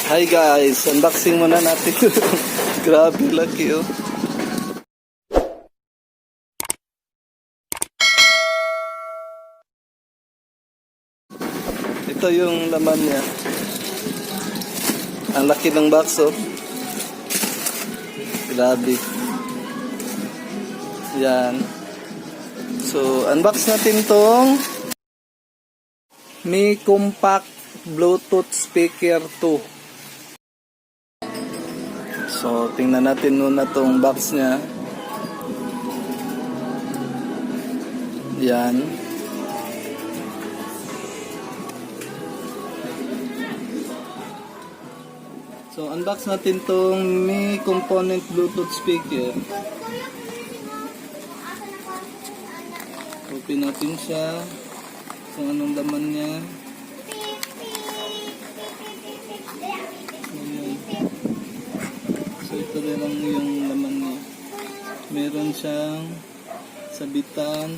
Hi guys, unboxing muna natin. Grabe laki oh. Ito yung laman niya. Ang laki ng box oh. Grabe. Yan. So, unbox natin tong Mi Compact Bluetooth Speaker 2. So, tingnan natin muna tong box niya. Yan. So, unbox natin tong Mi Component Bluetooth Speaker. Open natin siya. Kung anong laman niya. So, ito rin lang yung laman niya. Meron siyang sabitan.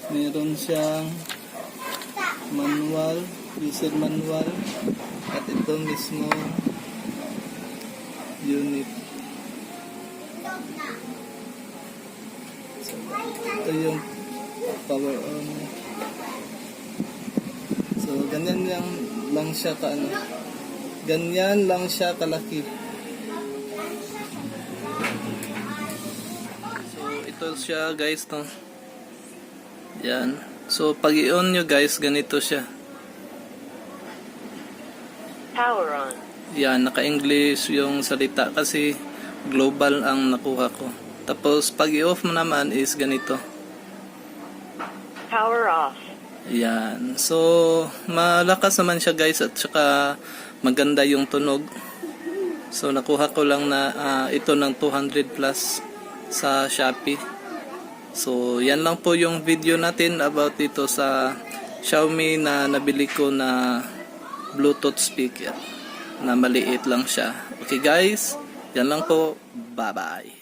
Meron siyang manual. User manual. At ito mismo unit. So, ito yung power on. So, ganyan lang siya ganyan lang siya kalaki. So, ito siya guys, no? Yan. So, pag i-on nyo guys, ganito siya. Power on. Yan, naka-English yung salita kasi global ang nakuha ko. Tapos, pag i-off mo naman is ganito. Power off. Yan. So, malakas naman siya guys at saka maganda yung tunog. So, nakuha ko lang na ito ng 200 plus sa Shopee. So, yan lang po yung video natin about ito sa Xiaomi na nabili ko na Bluetooth speaker na maliit lang siya. Okay guys, yan lang po. Bye-bye.